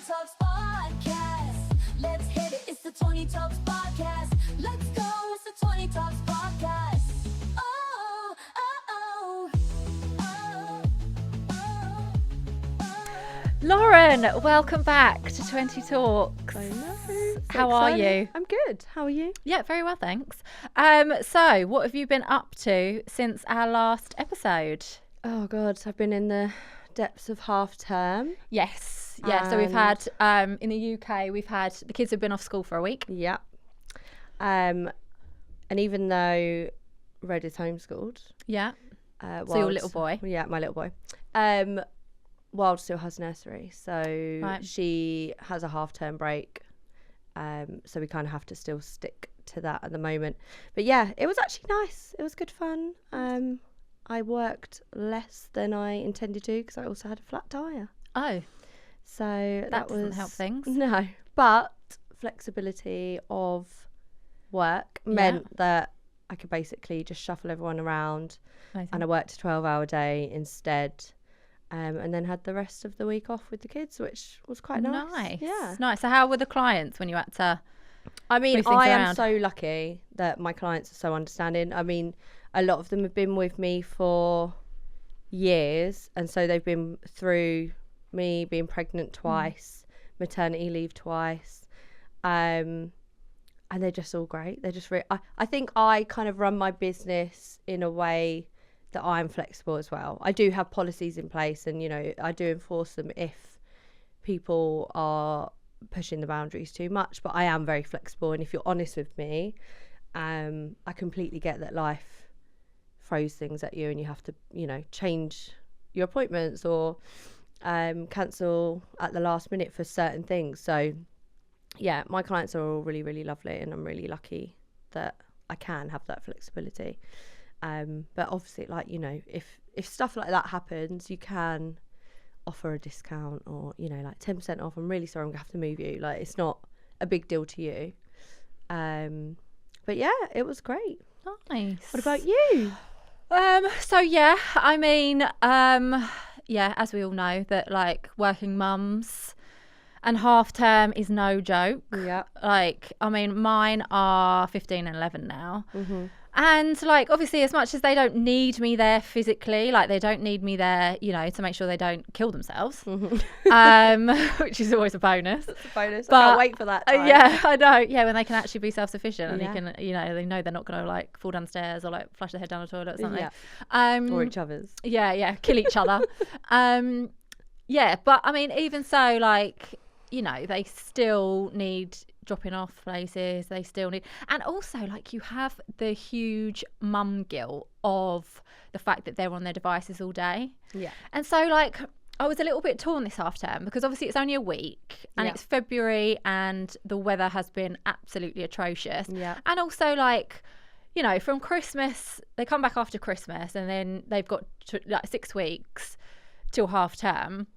Talks Podcast. Let's hit it. It's the 20 Talks Podcast. Let's go. It's the 20 Talks Podcast. Oh, oh, oh, oh, oh. Lauren, welcome back to 20 Talks. I know. So How are exciting. you? I'm good. How are you? Yeah, very well, thanks. So what have you been up to since our last episode? Oh God, I've been in the depths of half term. Yes. Yeah, so we've had, in the UK, we've had, the kids have been off school for a week. Yeah. And even though Red is homeschooled. Yeah. Wild, So your little boy. Yeah, my little boy. Wild still has nursery. So Right. she has a half term break. So we kind of have to still stick to that at the moment. But yeah, it was actually nice. It was good fun. I worked less than I intended to because I also had a flat tyre. Oh, So that doesn't help things. No, but flexibility of work meant that I could basically just shuffle everyone around, Amazing. and I worked a 12-hour day instead, and then had the rest of the week off with the kids, which was quite nice. Yeah. Nice. So how were the clients when you had to? I mean, move things I am around? so lucky that my clients are so understanding. I mean, a lot of them have been with me for years, and so they've been through me being pregnant twice, maternity leave twice, and they're just all great. They're just I think I kind of run my business in a way that I'm flexible as well. I do have policies in place, and I do enforce them if people are pushing the boundaries too much, but I am very flexible. And if you're honest with me, I completely get that life throws things at you and you have to change your appointments or cancel at the last minute for certain things. So yeah, my clients are all really, really lovely, and I'm really lucky that I can have that flexibility. But obviously, if stuff like that happens, you can offer a discount or like 10% off. I'm really sorry, I'm gonna have to move you. Like, it's not a big deal to you. But yeah, it was great. Nice. What about you? So yeah, I mean, yeah, as we all know, that like working mums and half term is no joke. Yeah. Like, I mean, mine are 15 and 11 now. Mm-hmm. And like, obviously, as much as they don't need me there physically, like they don't need me there, to make sure they don't kill themselves, which is always a bonus. It's a bonus. But, I can't wait for that time. Yeah, I know. Yeah, when they can actually be self-sufficient and Yeah. you can, they know they're not going to like fall downstairs or like flush their head down the toilet or something. Yeah. Or each other's. Yeah, kill each other. Yeah, but I mean, even so, like, they still need dropping off places. They still need, and also like you have the huge mum guilt of the fact that they're on their devices all day. Yeah. And so like I was a little bit torn this half term because obviously it's only a week and it's February and the weather has been absolutely atrocious. Yeah. And also like, from Christmas, they come back after Christmas and then they've got like 6 weeks till half term.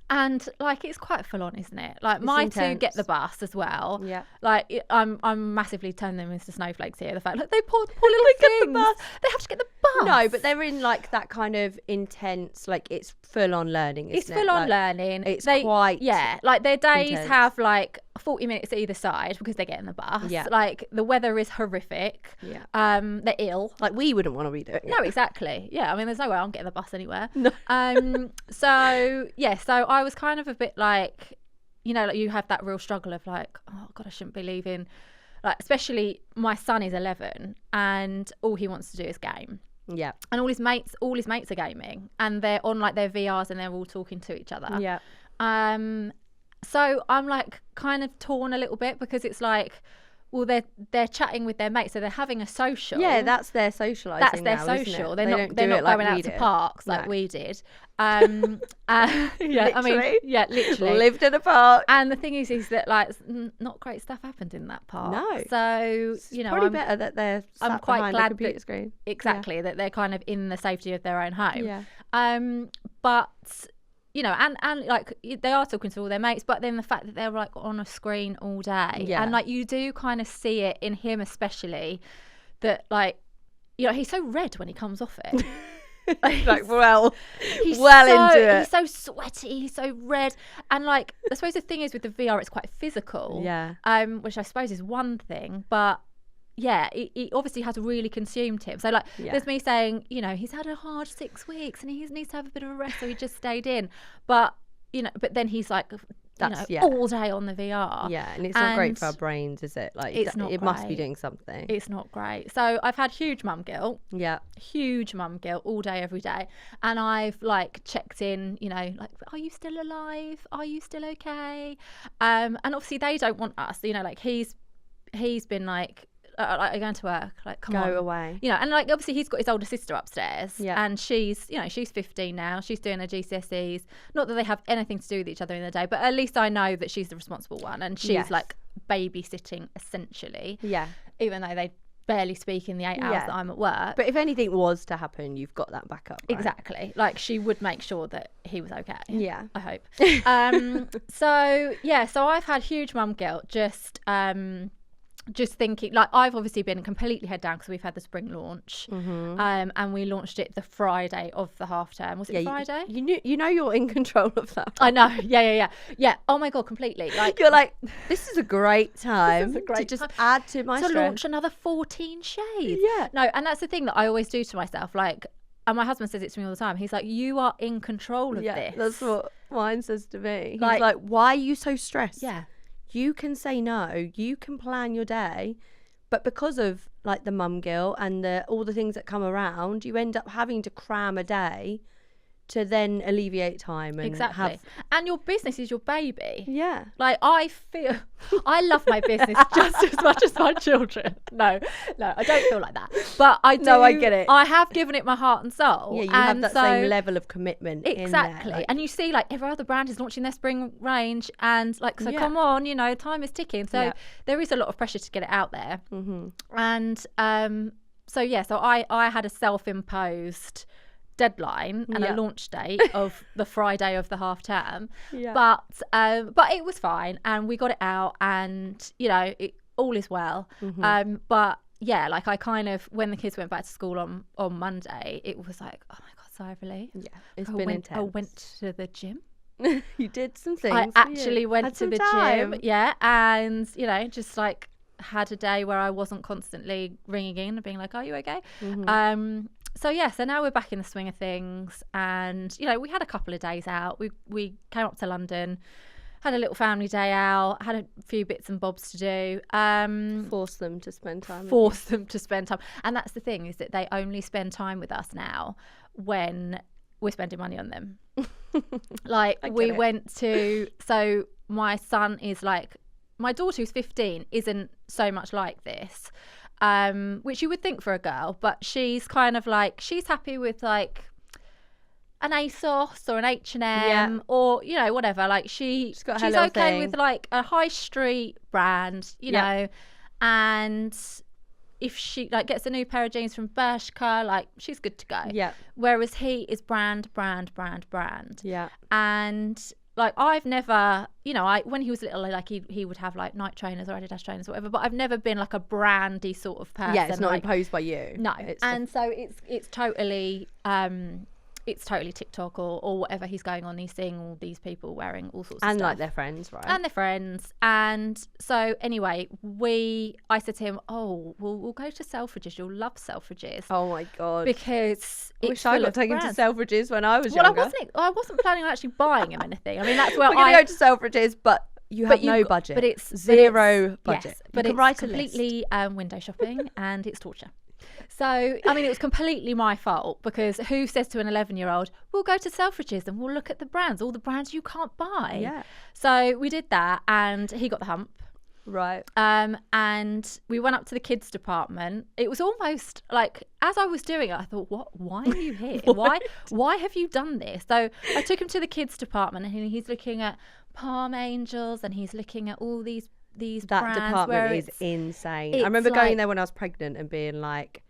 And like it's quite full on, isn't it? Like my intense. two get the bus as well. Yeah. Like I'm massively turning them into snowflakes here. The fact like they poor little things. They have to get the bus. No, but they're in like that kind of intense, like it's full on learning. It's Isn't full it? on Like, learning. It's They- quite like their days intense. have like 40 minutes either side because they're getting the bus. Yeah. Like the weather is horrific. Yeah. They're ill. Like we wouldn't want to be doing it. No, exactly. Yeah, I mean, there's no way I'm getting the bus anywhere. No. So I was kind of a bit like, like you have that real struggle of like, oh God, I shouldn't be leaving. Like, especially my son is 11 and all he wants to do is game. Yeah. And all his mates are gaming and they're on like their VRs and they're all talking to each other. Yeah. So I'm like kind of torn a little bit because it's like, well, they're chatting with their mates, so they're having a social. Yeah, that's their socialising. That's their now, isn't social. it? They're They not don't they're do not it like going we out to did. parks like No. we did. Yeah, I mean, Literally. yeah, literally. Lived in a park. And the thing is that like not great stuff happened in that park. No. So It's probably I'm better that they're sat I'm quite behind a glad computer that- screen. exactly that they're kind of in the safety of their own home. Yeah. But and like they are talking to all their mates, but then the fact that they're like on a screen all day, Yeah. and like you do kind of see it in him especially, that like he's so red when he comes off it. Like, well He's into it. He's so sweaty, he's so red. And like, I suppose the thing is with the VR, it's quite physical. Yeah. Which I suppose is one thing, but yeah, it obviously has really consumed him. So like, there's me saying, you know, he's had a hard 6 weeks and he needs to have a bit of a rest, so he just stayed in. But, you know, but then he's like, all day on the VR. Yeah, and it's not great for our brains, is it? Like, it's not it must be great. doing something. It's not great. So I've had huge mum guilt. Yeah. Huge mum guilt all day, every day. And I've like checked in, you know, like, are you still alive? Are you still okay? And obviously they don't want us, you know, like he's been like going to work, like, come on, go away, you know. And like, obviously he's got his older sister upstairs, yeah, and she's, you know, she's 15 now, she's doing her GCSEs, not that they have anything to do with each other in the day, but at least I know that she's the responsible one, and she's like babysitting essentially, even though they barely speak in the 8 hours that I'm at work. But if anything was to happen, you've got that backup, right? Exactly. Like, she would make sure that he was okay. Yeah, I hope. So I've had huge mum guilt, just thinking, like, I've obviously been completely head down because we've had the spring launch, and we launched it the Friday of the half term. Was it Friday? You know you're in control of that. I know. Yeah. Oh my god, completely. Like, you're like, this is a great time to just add to my strength. Launch another 14 shades. Yeah. No, and that's the thing that I always do to myself. Like, and my husband says it to me all the time. He's like, you are in control of this. That's what mine says to me. Like, he's like, why are you so stressed? Yeah. You can say no, you can plan your day, but because of like the mum guilt and all the things that come around, you end up having to cram a day to then alleviate time and and your business is your baby. Yeah. Like, I feel I love my business just as much as my children. No, I don't feel like that. But I do. No, I get it. I have given it my heart and soul. Yeah, you have that same level of commitment. Exactly. In there, like, and you see, like, every other brand is launching their spring range, and like, so come on, you know, time is ticking. So there is a lot of pressure to get it out there. And so I had a self-imposed deadline and a launch date of the Friday of the half term, but it was fine, and we got it out, and you know, all is well. But yeah, like, I kind of, when the kids went back to school on Monday, it was like, oh my god, sigh of relief. It's been intense. I went to the gym. You did some things. I actually went to the gym, and you know, just like had a day where I wasn't constantly ringing in and being like, are you okay? So now we're back in the swing of things, and you know, we had a couple of days out. We came up to London, had a little family day out, had a few bits and bobs to do. Force them to spend time. And that's the thing, is that they only spend time with us now when we're spending money on them. Like, we went to, so my son is like, my daughter who's 15 isn't so much like this. Which you would think for a girl, but she's kind of like, she's happy with like an ASOS or an H&M or, you know, whatever. Like, she's okay thing with like a high street brand, you know, and if she like gets a new pair of jeans from Bershka, like, she's good to go. Yeah. Whereas he is brand. Yeah. And like, I've never, you know, when he was little, like, he would have like Nike trainers or Adidas trainers or whatever, but I've never been like a brandy sort of person. Yeah, it's not like, imposed by you. No. So it's totally TikTok or whatever he's going on. He's seeing all these people wearing all sorts of stuff. And like their friends, right? And their friends. And so anyway, I said to him, oh, we'll go to Selfridges. You'll love Selfridges. Oh my God. Because I wish I got taken to Selfridges when I was younger. Well, I wasn't planning on actually buying him anything. I mean, that's where we're going to go to Selfridges, but you have no budget. But it's zero budget. Yes, but it's completely window shopping, and it's torture. So, I mean, it was completely my fault, because who says to an 11-year-old, we'll go to Selfridges and we'll look at the brands, all the brands you can't buy. Yeah. So we did that, and he got the hump. Right. And we went up to the kids department. It was almost like, as I was doing it, I thought, why are you here? why have you done this? So I took him to the kids department, and he's looking at Palm Angels, and he's looking at all these brands. That department is insane. I remember going there when I was pregnant and being like,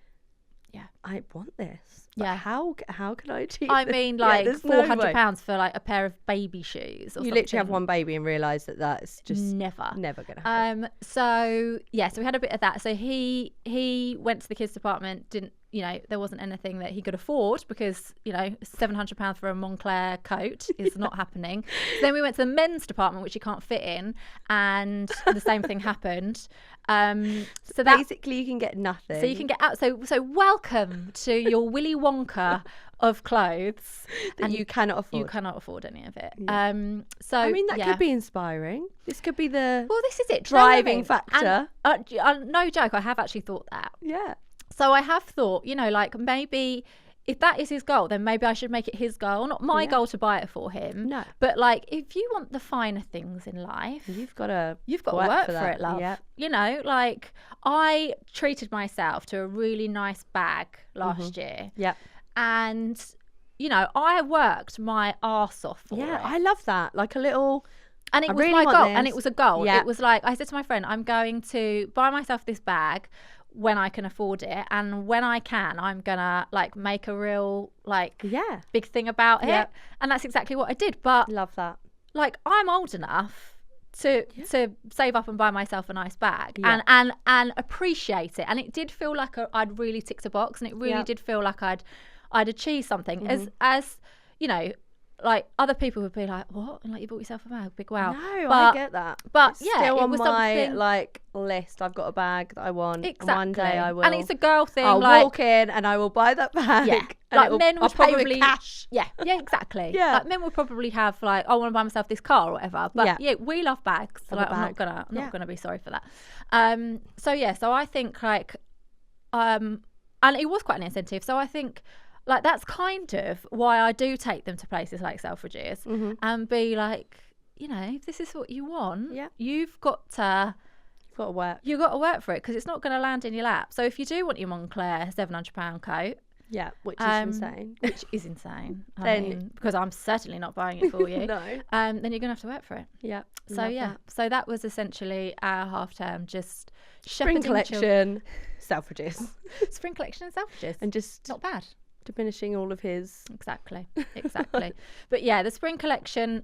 I want this. Yeah. How can I do this? I mean, like, £400 for like a pair of baby shoes. Or you literally have one baby and realise that's just never gonna happen. So we had a bit of that. So he went to the kids department, didn't you know, there wasn't anything that he could afford because, you know, £700 for a Moncler coat is not happening. So then we went to the men's department, which you can't fit in, and the same thing happened. So that Basically, you can get nothing. so you can get out. So welcome to your Willy Wonka of clothes, that you cannot afford. you cannot afford any of it. Yeah. So I mean, that yeah. could be inspiring. This could be the Well, this is it. Do you know what I driving mean? factor. And, no joke, I have actually thought that. Yeah. So I have thought, you know, like maybe if that is his goal, then maybe I should make it his goal, not my goal to buy it for him. No. But like, if you want the finer things in life, You've got to work for that. it, love. Yeah. You know, like I treated myself to a really nice bag last year. Yeah. And, you know, I worked my arse off for Yeah. it. I love that. Like a little. And it I was really my want goal. this. And it was a goal. Yeah. It was like, I said to my friend, I'm going to buy myself this bag when I can afford it. And when I can, I'm going to like make a real like Yeah. big thing about it. Yeah. And that's exactly what I did. But Love that. like, I'm old enough to save up and buy myself a nice bag Yeah. and appreciate it. And it did feel like I'd really ticked a box, and it really Yeah. did feel like I'd achieved something. As you know, like other people would be like, what? And like, you bought yourself a bag, big wow. No, But- I get that. but It's yeah, still it on was my something- like list. I've got a bag that I want. Exactly. And one day I will. And it's a girl thing. I'll like, walk in and I will buy that bag. Yeah. And Like it'll- men would I'll pay probably with cash. Yeah, exactly. Yeah. Like men would probably have like, I want to buy myself this car or whatever. But yeah, we love bags. So Love a like, I'm bag. not gonna be sorry for that. So I think like and it was quite an incentive. So I think like that's kind of why I do take them to places like Selfridges and be like, you know, if this is what you want, Yeah. you've got to work. for it, because it's not going to land in your lap. So if you do want your Moncler £700 coat, Yeah, which is insane. which is insane, Then- because I'm certainly not buying it for you. No. Then you're gonna have to work for it. Yeah. So love yeah, that. so that was essentially our half term, just Spring shepherding collection, Selfridges, spring collection and Selfridges. and just Not bad. diminishing all of his. Exactly. But yeah, the spring collection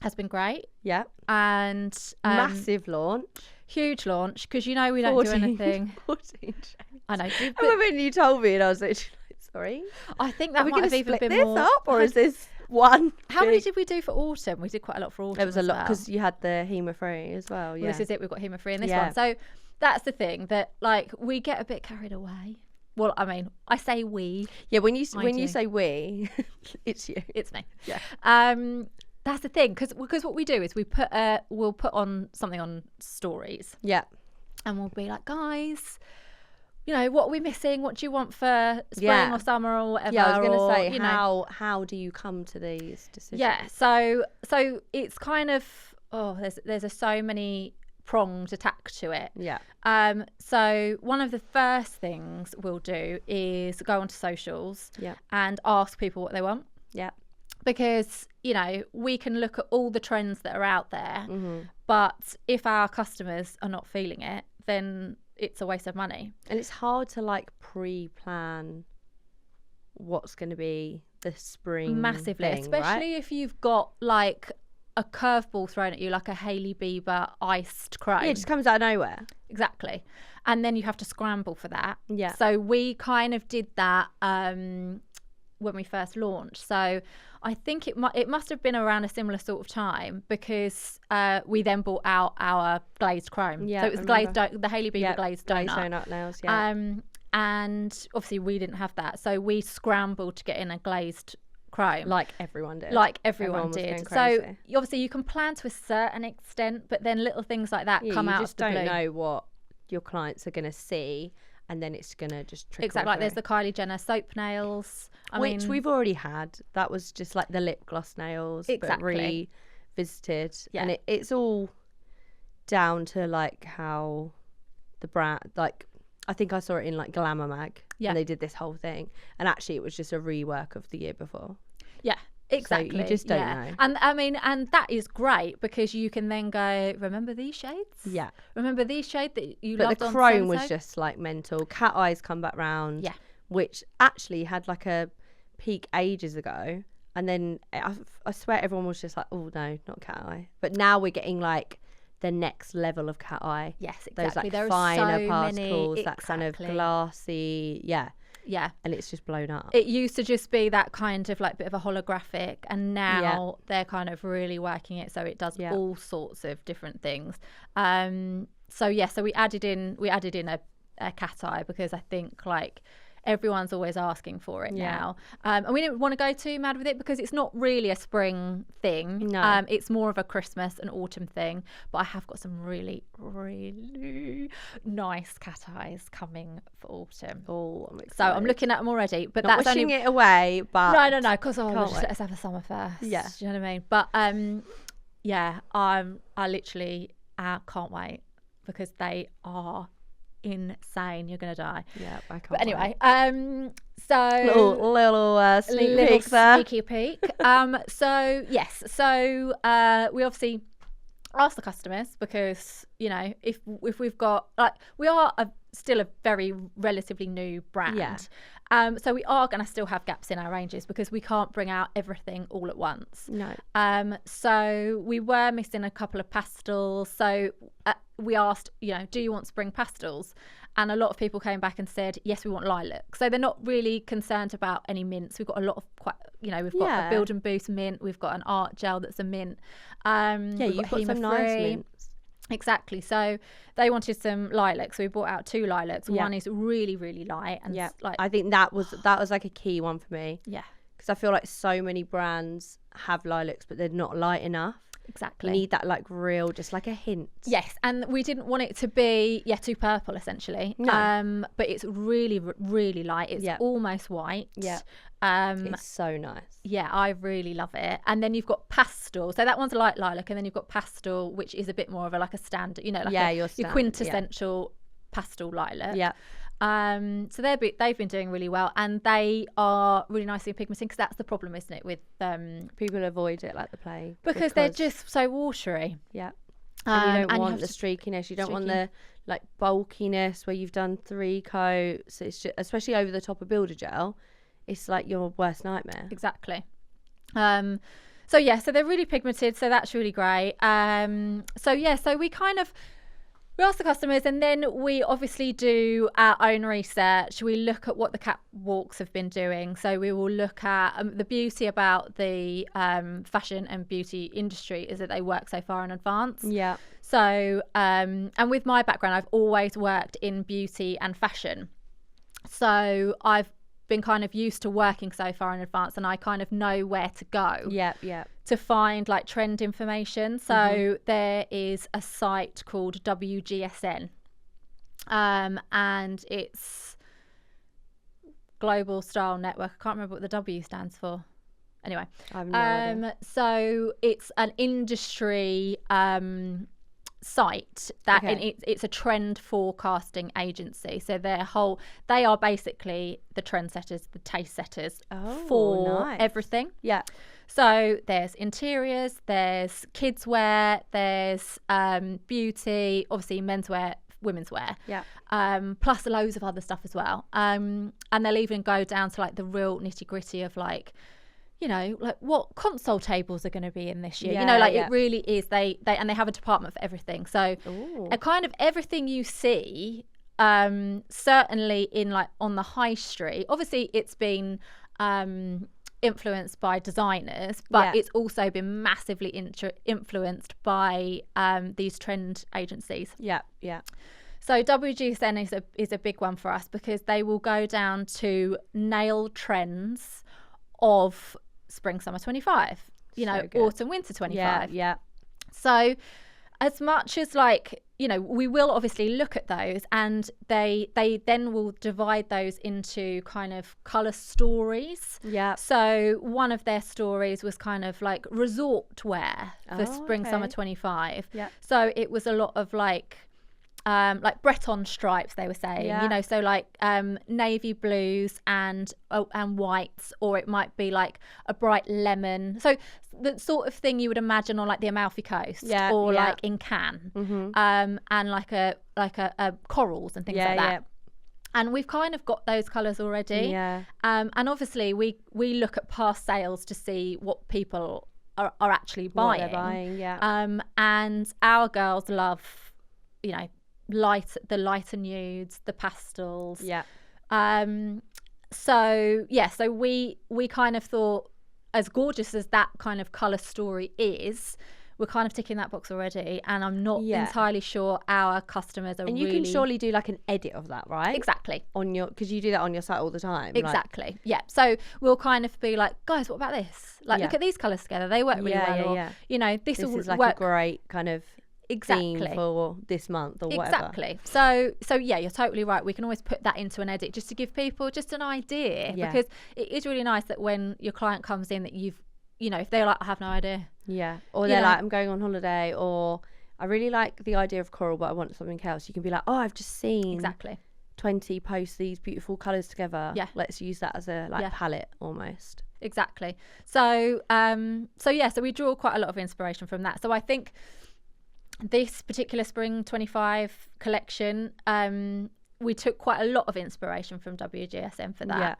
has been great, Yeah. and Massive launch. huge launch, because you know we don't do anything. 14 shades. I know. I remember when you told me, and I was like, sorry. I think Are that we might going have to even split been this more. up, or is this one? How many big- did we do for autumn? We did quite a lot for autumn. There was a as lot well. because you had the hemo-free as well. Yeah. Well, this is it. We've got hemo-free in this Yeah. one. So that's the thing, that like we get a bit carried away. Well, I mean, I say we. Yeah. When you do. say we, it's you. It's me. Yeah. That's the thing, because what we do is we'll put on something on stories, Yeah. and we'll be like, guys, you know, what are we missing? What do you want for spring Yeah. or summer or whatever? Yeah. I was going or, to say, you know, how do you come to these decisions? Yeah, so it's kind of there's so many prongs attached to it. Yeah. So one of the first things we'll do is go onto socials Yeah. and ask people what they want, Yeah. because you know we can look at all the trends that are out there, Mm-hmm. but if our customers are not feeling it, then it's a waste of money. And it's hard to like pre-plan what's going to be the spring Massively, thing, especially right? if you've got like a curveball thrown at you, like a Hailey Bieber iced chrome. Yeah, it just comes out of nowhere. Exactly. And then you have to scramble for that. Yeah. So we kind of did that when we first launched. So I think it must have been around a similar sort of time, because we then brought out our glazed chrome. Yeah, So it was I glazed remember. the Hailey Bieber glazed donut. donut nails, yeah. And obviously we didn't have that. So we scrambled to get in a glazed chrome. Like everyone did. Like everyone was going did. So crazy. obviously you can plan to a certain extent, but then little things like that Yeah, come you out just of the don't blue. know what your clients are going to see, and then it's going to just trickle Exactly. Like there's through. the Kylie Jenner soap nails. Which mean, we've already had. That was just like the lip gloss nails, but Exactly. revisited. Yeah. And it's all down to like how the brand, like I think I saw it in like Glamour Mag, Yeah. and they did this whole thing, and actually it was just a rework of the year before. Yeah, exactly. you just don't yeah. know. And I mean, and that is great, because you can then go, remember these shades? Yeah. Remember these shade that you But loved the on chrome was so-and-so? just like mental. Cat Eyes come back round. Yeah. Which actually had like a peak ages ago. And then I swear everyone was just like, oh no, not Cat Eye. But now we're getting like the next level of cat eye. Yes, Those exactly. like There are finer so particles, many, that kind of exactly. glassy, Yeah. and it's just blown up. It used to just be that kind of like bit of a holographic, and now they're kind of really working it so it does all sorts of different things. So we added in a cat eye because I think like everyone's always asking for it now. And we didn't want to go too mad with it because it's not really a spring thing. No. It's more of a Christmas and autumn thing. But I have got some really, really nice cat eyes coming for autumn. Oh, I'm So excited. I'm looking at them already. But Not that's wishing only... it away, but No, because Can't wait. let's have the summer first. Yeah. Do you know what I mean? But I literally can't wait because they are insane. You're gonna die. Yeah, I can't. But anyway, little sneak little peek there. sneaky peek. So we obviously ask the customers because if we've got we are still a very relatively new brand. Yeah. So we are going to still have gaps in our ranges because we can't bring out everything all at once. No. So we were missing a couple of pastels. So we asked, do you want spring pastels? And a lot of people came back and said, yes, we want lilac. So they're not really concerned about any mints. We've got a lot of we've got a Build and Boost mint. We've got an art gel that's a mint. You've got some nice mints. Exactly. So they wanted some lilacs. So we brought out 2 lilacs. One is really, really light. And I think that was like a key one for me. Yeah. Because I feel like so many brands have lilacs, but they're not light enough. Exactly. You need that like real, just like a hint. Yes, and we didn't want it to be too purple essentially. No. But it's really, really light. It's almost white. Yeah. It's so nice. Yeah, I really love it. And then you've got pastel. So that one's a light lilac, and then you've got pastel, which is a bit more of a standard, your quintessential pastel lilac. Yeah. So they've been doing really well, and they are really nicely pigmented because that's the problem, isn't it, with people avoid it like the plague because they're just so watery. Yeah. And you don't want the to... streakiness. You don't want the like bulkiness where you've done 3 coats. It's just, especially over the top of Builder Gel, it's like your worst nightmare. Exactly. So they're really pigmented, so that's really great. So we ask the customers, and then we obviously do our own research. We look at what the catwalks have been doing. So we will look at the beauty about the fashion and beauty industry is that they work so far in advance. Yeah. So, and with my background, I've always worked in beauty and fashion. So I've been kind of used to working so far in advance, and I kind of know where to go to find like trend information. So there is a site called WGSN, and it's Global Style Network. I can't remember what the W stands for. Anyway, I have no idea. So it's an industry site that it's a trend forecasting agency. So they are basically the trendsetters, the taste setters for everything. Yeah. So there's interiors, there's kids wear, there's beauty, obviously menswear, women's wear. Yeah. Plus loads of other stuff as well. And they'll even go down to like the real nitty gritty of like like what console tables are going to be in this year. It really is. They have a department for everything. So kind of everything you see, certainly in like on the high street. Obviously, it's been influenced by designers, but it's also been massively influenced by these trend agencies. Yeah, yeah. So WGSN is a big one for us because they will go down to nail trends of spring summer 25, autumn winter 25. Yeah. So as much as we will obviously look at those, and they then will divide those into kind of colour stories. Yeah. So one of their stories was kind of like resort wear for spring summer 25. Yeah. So it was a lot of like Breton stripes, they were saying, so like navy blues and whites, or it might be like a bright lemon. So the sort of thing you would imagine on like the Amalfi Coast, or like in Cannes, and like a corals and things like that. Yeah. And we've kind of got those colours already. Yeah. And obviously we look at past sales to see what people are actually What buying. they're buying, yeah. And our girls love, you know, the lighter nudes, the pastels. Yeah. So we kind of thought, as gorgeous as that kind of colour story is, we're kind of ticking that box already, and I'm not entirely sure our customers are. And you can surely do like an edit of that, right? Exactly. On your, because you do that on your site all the time. Exactly. Yeah. So we'll kind of be like, guys, what about this? Like, look at these colours together. They work really well. Or, you know, this will is like work. a great kind of theme for this month or whatever. Exactly. So yeah, you're totally right. We can always put that into an edit just to give people just an idea, because it is really nice that when your client comes in, that you've, you know, if they're like, I have no idea. Yeah. Or they're like, I'm going on holiday, or I really like the idea of coral, but I want something else. You can be like, oh, I've just seen 20 post these beautiful colours together. Yeah. Let's use that as a palette almost. Exactly. So so we draw quite a lot of inspiration from that. So I think this particular spring 25 collection, we took quite a lot of inspiration from WGSN for that.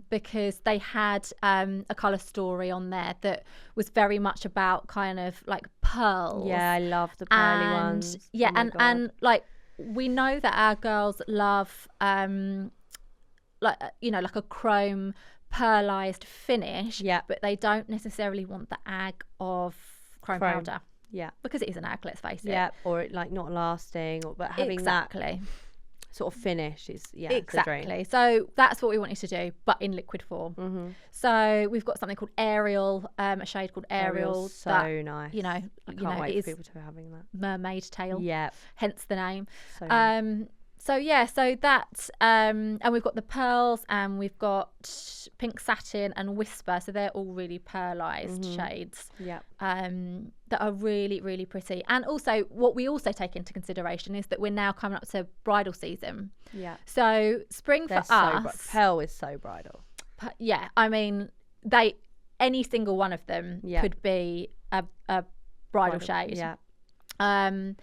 Because they had a colour story on there that was very much about kind of like pearls. Yeah, I love the pearly ones. Yeah, and like, we know that our girls love like, you know, like a chrome pearlized finish. Yeah. But they don't necessarily want the ag of chrome powder. Yeah. Because it is an ag, let's face it. Yeah, or it like not lasting, but having that sort of finish is exactly. So that's what we wanted to do, but in liquid form. So we've got something called Ariel, a shade called Ariel. So that, nice. You know, I can't wait for people to be having that. Mermaid tail. Yeah. Hence the name. So nice. So that and we've got the pearls, and we've got pink satin and whisper, so they're all really pearlized shades. Yeah. That are really, really pretty. And also, what we also take into consideration is that we're now coming up to bridal season. Yeah. So spring for us, pearl is so bridal. Yeah, I mean, any single one of them could be a bridal shade. Yeah. And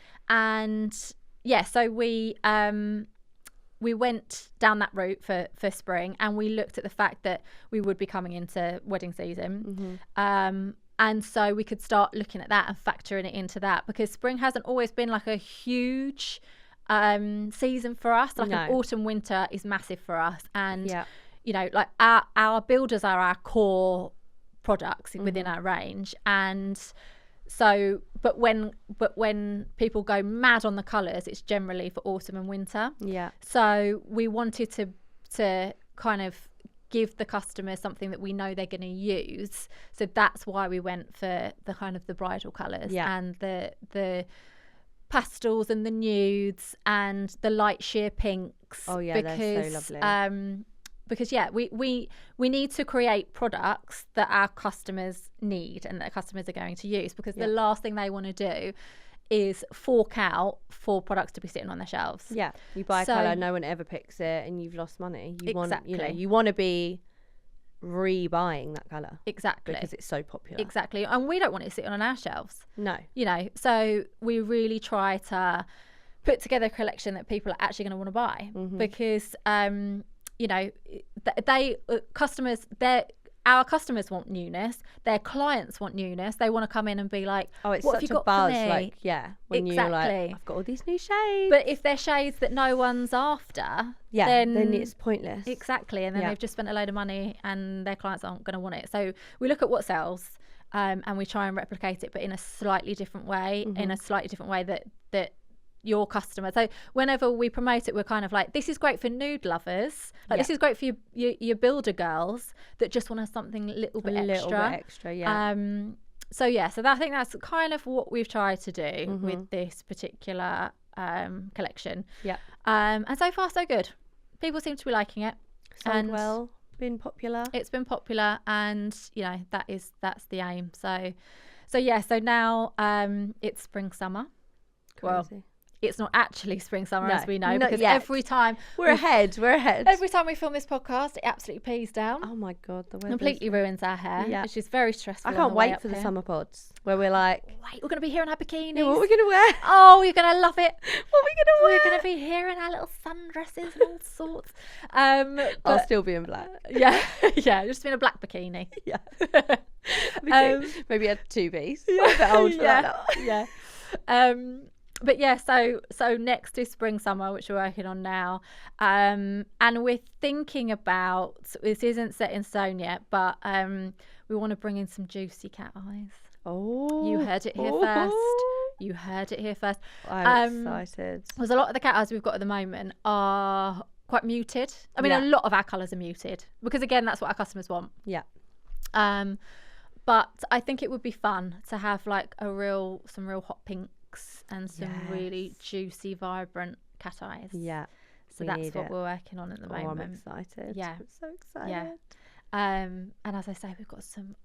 yeah, so we went down that route for spring, and we looked at the fact that we would be coming into wedding season. And so we could start looking at that and factoring it into that, because spring hasn't always been like a huge season for us. Like an autumn winter is massive for us, and you know, like our builders are our core products within our range. And so but when people go mad on the colours, it's generally for autumn and winter. Yeah. So we wanted to kind of give the customer something that we know they're going to use. So that's why we went for the kind of the bridal colours and the pastels and the nudes and the light sheer pinks. Oh yeah, they're so lovely. Because we need to create products that our customers need and that customers are going to use, because the last thing they want to do is fork out for products to be sitting on their shelves. Yeah, you buy a colour, no one ever picks it, and you've lost money. You want to be rebuying that colour. Exactly. Because it's so popular. Exactly. And we don't want it sitting on our shelves. No. You know, so we really try to put together a collection that people are actually going to want to buy, because you know, our customers want newness, their clients want newness. They want to come in and be like, oh, it's what such have you got a buzz, for me? like, when you're like, I've got all these new shades. But if they're shades that no one's after, then it's pointless. Exactly. And then they've just spent a load of money and their clients aren't going to want it. So we look at what sells, and we try and replicate it, but in a slightly different way, that your customer. So whenever we promote it, we're kind of like, this is great for nude lovers. Like this is great for your builder girls that just want something a little bit extra. Yeah. So I think that's kind of what we've tried to do with this particular collection. Yeah. And so far so good. People seem to be liking it. Sold well. Been popular. It's been popular, and you know, that's the aim. So now it's spring summer. Crazy. Well, it's not actually spring summer, as we know, because every time we're ahead. Every time we film this podcast, it absolutely pees down. Oh my god, the weather completely ruins our hair, which is very stressful. I can't wait for the summer pods where we're like, wait, we're going to be here in our bikinis. Yeah, what are we going to wear? Oh, you're going to love it. What are we going to wear? We're going to be here in our little sundresses and all sorts. I'll still be in black. Yeah, just in a black bikini. Yeah. Maybe a 2-piece. I'm a bit old for that now. Yeah. But yeah, so next is spring summer, which we're working on now, and we're thinking about, this isn't set in stone yet, but we want to bring in some juicy cat eyes. Oh, You heard it here first. You heard it here first. I'm excited. Because a lot of the cat eyes we've got at the moment are quite muted. I mean, Yeah. a lot of our colours are muted because, again, that's what our customers want. Yeah. But I think it would be fun to have like some real hot pinks and some really juicy, vibrant cat eyes. Yeah. So we that's need what it. we're working on at the moment. I'm excited. Yeah. I'm so excited. Yeah. And as I say, we've got some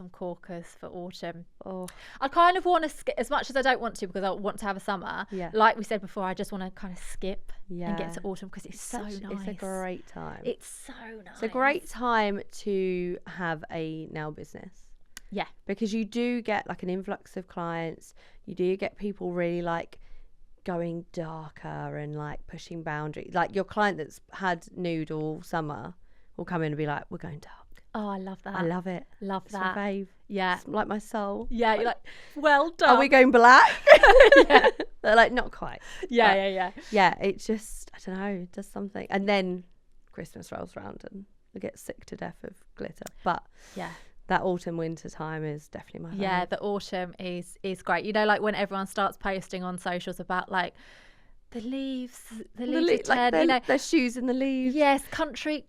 corkers for autumn. Oh, I kind of want to skip, as much as I don't want to, because I want to have a summer. Yeah. Like we said before, I just want to kind of skip yeah. and get to autumn because it's so nice. It's a great time. It's so nice. It's a great time to have a nail business. Yeah. Because you do get like an influx of clients. You do get people really like going darker and like pushing boundaries. Like your client that's had nude all summer will come in and be like, we're going dark. Oh, I love that. I love it. Love It's that. my fave. Yeah. It's like my soul. Yeah, you're like, well done. Are we going black? Yeah. They're like, not quite. Yeah, But yeah. yeah, it just, I don't know, it does something. And then Christmas rolls around and I get sick to death of glitter. But Yeah. that autumn winter time is definitely my favourite. Yeah, the autumn is great. You know, like when everyone starts posting on socials about like the leaves are like turn, their, you know. their shoes in the leaves. Yes, country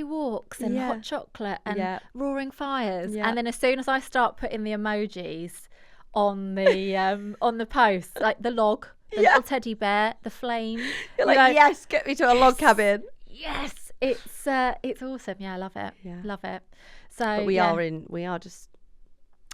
walks and Yeah. hot chocolate and Yeah. roaring fires. Yeah. And then as soon as I start putting the emojis on the post, like the log, the Yeah. little teddy bear, the flame. You're like, yes, get me to a log cabin. Yes, it's awesome. Yeah, I love it. Yeah. Love it. So But we yeah. are just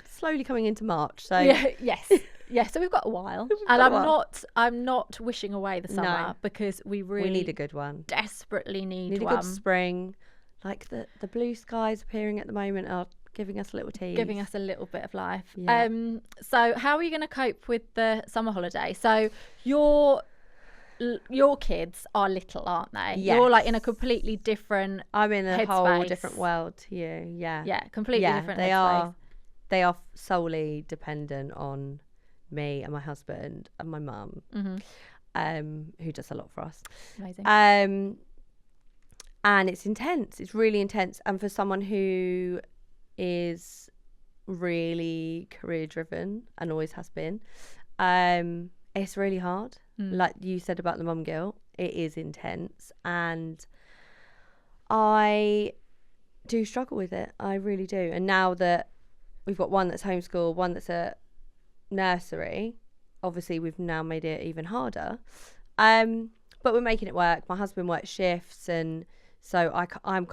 slowly coming into March. So Yeah, yes. Yeah, so we've got a while. got a while. I'm not wishing away the summer No. because we really we need a good one. desperately need Need a one. good spring. Like the blue skies appearing at the moment are giving us a little tease. Giving us a little bit of life. Yeah. So how are you going to cope with the summer holiday? So your kids are little, aren't they? You're like in a completely different I'm in a whole headspace. different world to you. Yeah. yeah, completely different They headspace. are solely dependent on me and my husband and my mum, who does a lot for us. Amazing. And it's intense. It's really intense. And for someone who is really career driven and always has been, it's really hard. Like you said about the mum guilt, it is intense. And I do struggle with it. I really do. And now that we've got one that's homeschool, one that's at nursery, obviously we've now made it even harder. But we're making it work. My husband works shifts, and so I'm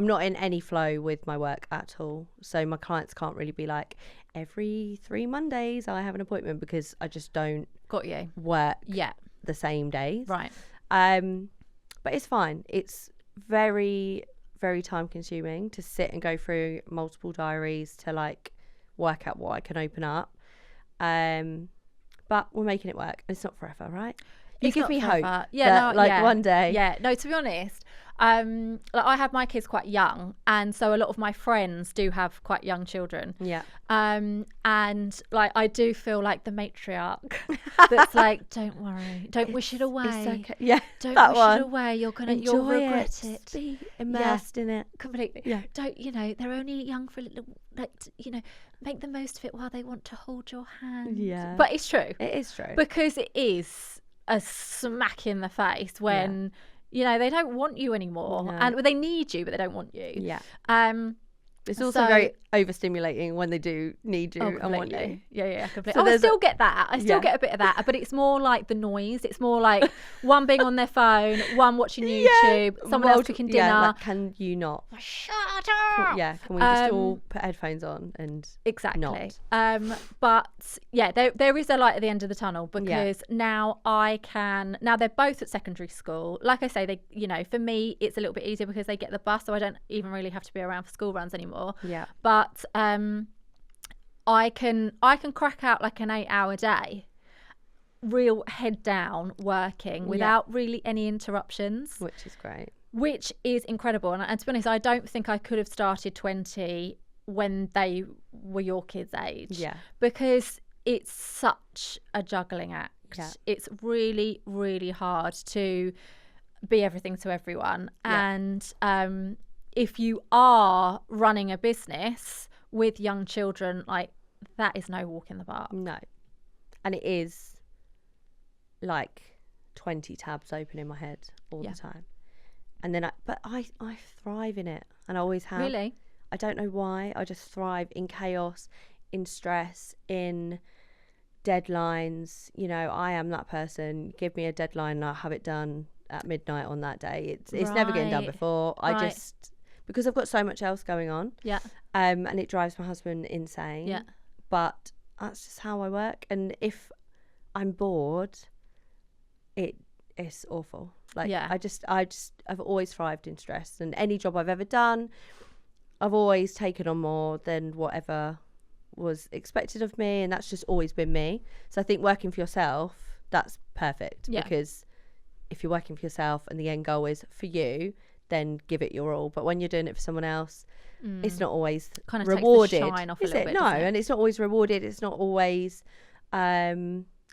not in any flow with my work at all. So my clients can't really be like, every 3 Mondays I have an appointment, because I just don't Got you. work Yeah. the same days. Right. But it's fine. It's very, very time consuming to sit and go through multiple diaries to like work out what I can open up. But we're making it work. It's not forever, right? You It's give not me forever. hope. Yeah, that, no, like yeah. one day. Yeah, no, to be honest, like I have my kids quite young, and so a lot of my friends do have quite young children. Yeah. And like I do feel like the matriarch that's like, don't worry, don't wish it away. It's okay. Yeah. Don't that wish one. it away. You'll Enjoy regret it. Be immersed in it. Completely. Yeah. Don't, they're only young for a little, make the most of it while they want to hold your hand. Yeah. But it's true. It is true. Because it is a smack in the face when, they don't want you anymore. No. And they need you, but they don't want you. Yeah. It's So- also very overstimulating when they do need you and want you. Yeah, completely. So I there's still get that. I still get a bit of that, but it's more like the noise. It's more like one being on their phone, one watching YouTube, someone else cooking dinner. Yeah, like, can you not? Shut up! Yeah, can we just all put headphones on and Exactly. not? But yeah, there is a light at the end of the tunnel, because now they're both at secondary school. Like I say, for me, it's a little bit easier because they get the bus, so I don't even really have to be around for school runs anymore. Yeah. But I can crack out like an 8-hour day, real head down working without really any interruptions, Which is great. which is incredible. And to be honest, I don't think I could have started 20 when they were your kids' age. Yeah. Because it's such a juggling act. Yeah. It's really, really hard to be everything to everyone. Yeah. And if you are running a business with young children, like, that is no walk in the park. No. And it is like 20 tabs open in my head all the time. And then I thrive in it, and I always have. Really? I don't know why. I just thrive in chaos, in stress, in deadlines. You know, I am that person. Give me a deadline and I'll have it done at midnight on that day. It's never getting done Right. before. I just, because I've got so much else going on. Yeah. And it drives my husband insane. Yeah. But that's just how I work. And if I'm bored, it's awful. Like, Yeah. I've always thrived in stress, and any job I've ever done, I've always taken on more than whatever was expected of me, and that's just always been me. So I think working for yourself, that's perfect. Yeah. Because if you're working for yourself and the end goal is for you, then give it your all. But when you're doing it for someone else, it's not always Kind of rewarded. takes the shine off a Is little it? bit, No, doesn't it? and it's not always rewarded. It's not always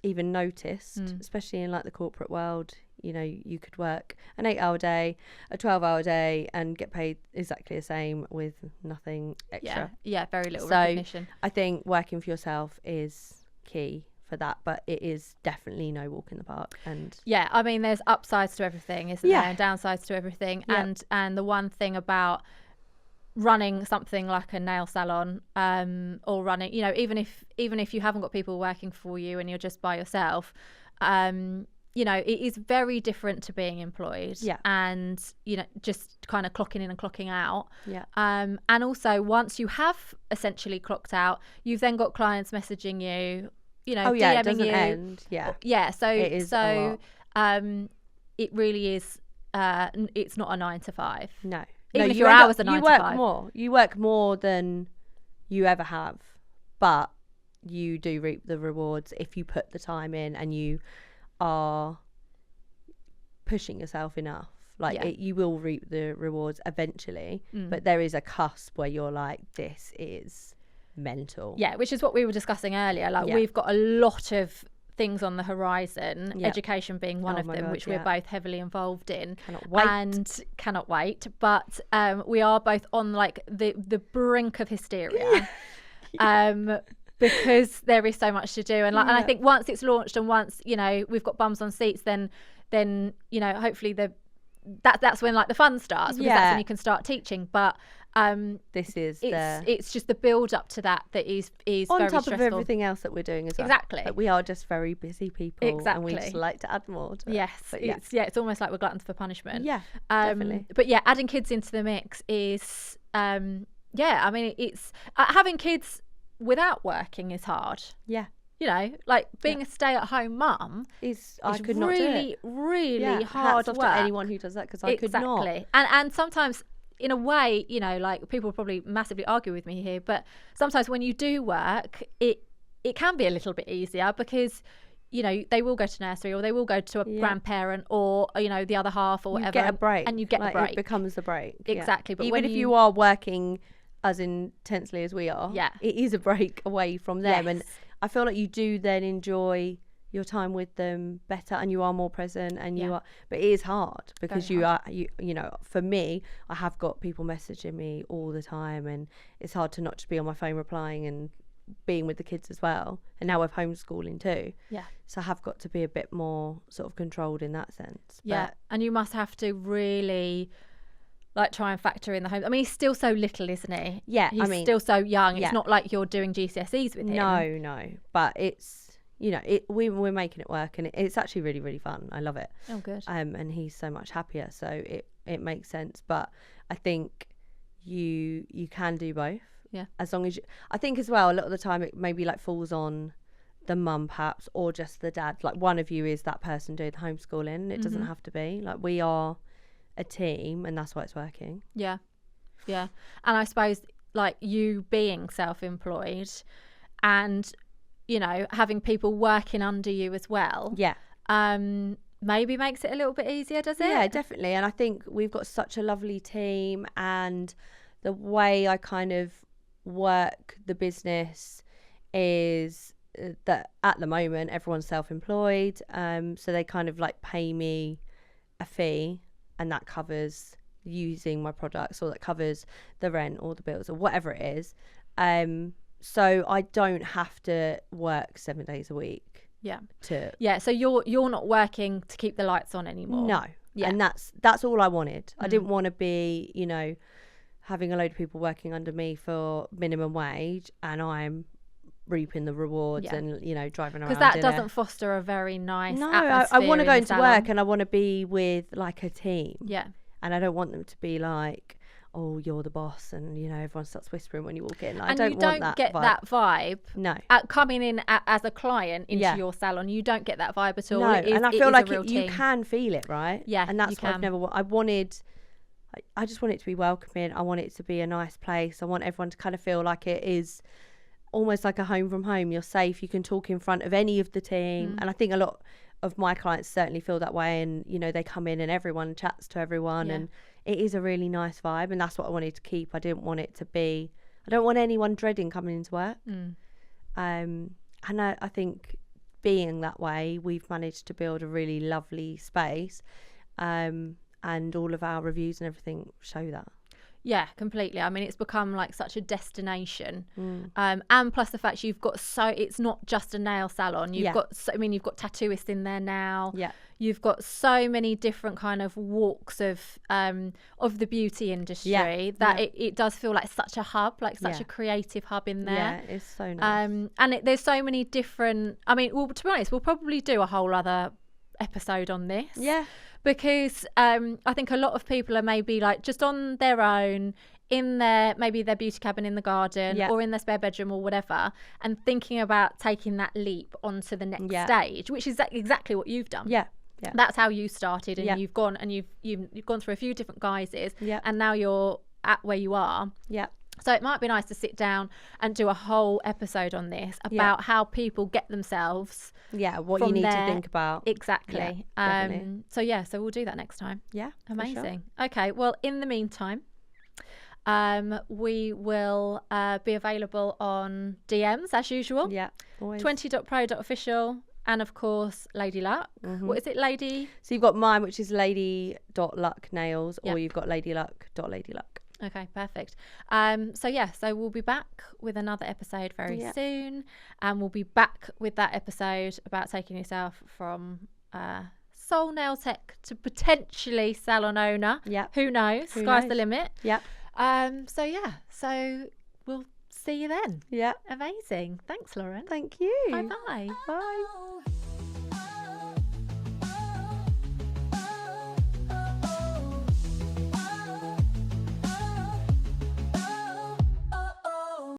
even noticed, especially in like the corporate world. You know, you could work an 8-hour day, a 12-hour day, and get paid exactly the same with nothing extra. Yeah, very little So recognition. I think working for yourself is key for that, but it is definitely no walk in the park. And Yeah, I mean, there's upsides to everything, isn't Yeah. there, and downsides to everything. Yeah. And the one thing about running something like a nail salon, or running, you know, even if you haven't got people working for you and you're just by yourself, you know, it is very different to being employed. Yeah. And, you know, just kind of clocking in and clocking out. yeah, And also, once you have essentially clocked out, you've then got clients messaging you, you know, oh yeah, it DMing doesn't you. end. Yeah, Yeah, so It is a it really is. It's not a 9 to 5. no. Even no, if you your end hours up- are 9 you to work 5. more. You work more than you ever have, but you do reap the rewards if you put the time in and you are pushing yourself enough. Like Yeah. you will reap the rewards eventually, Mm. but there is a cusp where you're like, this is mental. Yeah, which is what we were discussing earlier. Like, Yeah. we've got a lot of things on the horizon, Yeah. education being one Oh of my them, God, which yeah. we're both heavily involved in. Cannot wait. And cannot wait. But we are both on like the brink of hysteria. Because there is so much to do, and I Yeah. think once it's launched and once, you know, we've got bums on seats, then you know, hopefully that's when like the fun starts, because that's Yeah. when you can start teaching. But This is it's just the build up to that is on very top stressful. of everything else that we're doing as well. Exactly. Like, we are just very busy people, and we just Exactly. like to add more to it. Yes, But yeah. it's almost like we're gluttons for punishment. Yeah, definitely. But yeah, adding kids into the mix is yeah. I mean, it's having kids without working is hard. Yeah, You know, like being a stay-at-home mum I is could not do really, it. really Yeah, hard hats off work. to anyone who does that, because I could not. Exactly. And sometimes, in a way, you know, like people will probably massively argue with me here, but sometimes when you do work, it can be a little bit easier, because, you know, they will go to nursery, or they will go to a grandparent, or, you know, the other half, or You whatever. get a break, And you get like, a break. It becomes a break. Yeah. Exactly. But even when if you are working as intensely as we are, Yeah. it is a break away from them, and Yes. I feel like you do then enjoy your time with them better, and you are more present, and you Yeah. are. But it is hard, because Very you know, for me, I have got people messaging me all the time, and it's hard to not just be on my phone replying and being with the kids as well. And now with homeschooling too, Yeah. so I have got to be a bit more sort of controlled in that sense. Yeah. But And you must have to really, like, try and factor in the home. I mean, he's still so little, isn't he? Yeah, He's I mean, still so young. yeah. It's not like you're doing GCSEs with him. no, but it's, you know, we're making it work, and it's actually really, really fun. I love it. Oh, good. And he's so much happier, so it makes sense. But I think you can do both. Yeah. As long as I think as well, a lot of the time it maybe like falls on the mum perhaps, or just the dad. Like, one of you is that person doing the homeschooling. It doesn't have to be. Like, we are a team, and that's why it's working. Yeah. Yeah. And I suppose, like, you being self-employed and, you know, having people working under you as well, Yeah. maybe makes it a little bit easier, does it? Yeah, definitely. And I think we've got such a lovely team, and the way I kind of work the business is that at the moment everyone's self-employed, so they kind of like pay me a fee, and that covers using my products, or that covers the rent or the bills or whatever it is. So I don't have to work 7 days a week. Yeah. To So you're not working to keep the lights on anymore. No. Yeah. And that's all I wanted. I didn't want to be, you know, having a load of people working under me for minimum wage, and I'm reaping the rewards and, you know, driving around. Because that doesn't foster a very nice atmosphere. I want to go in into salon. work, and I want to be with like a team. Yeah. And I don't want them to be like, oh, you're the boss, and, you know, everyone starts whispering when you walk in. And I you don't want don't that get vibe. that vibe. No. Coming in as a client into Yeah. your salon, you don't get that vibe at all. No, and I feel is like a real you team. can feel it, right? Yeah, and that's you what can. I just want it to be welcoming. I want it to be a nice place. I want everyone to kind of feel like it is almost like a home from home. You're safe. You can talk in front of any of the team. And I think a lot of my clients certainly feel that way. And, you know, they come in and everyone chats to everyone. Yeah. And it is a really nice vibe. And that's what I wanted to keep. I didn't want it to be, I don't want anyone dreading coming into work. And I think being that way, we've managed to build a really lovely space. And all of our reviews and everything show that. Yeah, completely. I mean, it's become like such a destination. And plus the fact you've got it's not just a nail salon. You've got, you've got tattooists in there now. Yeah. You've got so many different kind of walks of the beauty industry that it does feel like such a hub, like such a creative hub in there. Yeah, it's so nice. And there's so many different, I mean, well, to be honest, we'll probably do a whole other episode on this. Yeah. Because I think a lot of people are maybe like just on their own in their beauty cabin in the garden or in their spare bedroom or whatever, and thinking about taking that leap onto the next stage, which is exactly what you've done. Yeah. That's how you started, and you've gone and you've gone through a few different guises, and now you're at where you are. Yeah. So it might be nice to sit down and do a whole episode on this about how people get themselves. Yeah, what you need to think about. Exactly. So we'll do that next time. Yeah. Amazing. Sure. Okay. Well, in the meantime, we will be available on DMs as usual. Yeah. Always. 20.pro.official. And of course, Lady Luck. What is it, Lady? So you've got mine, which is lady.lucknails, or you've got ladyluck.ladyluck. Okay, perfect. So we'll be back with another episode very soon, and we'll be back with that episode about taking yourself from sole nail tech to potentially salon owner. Yeah. Who knows? Sky's the limit. Yeah. So we'll see you then. Yeah. Amazing. Thanks, Lauren. Thank you. Bye-bye. Bye.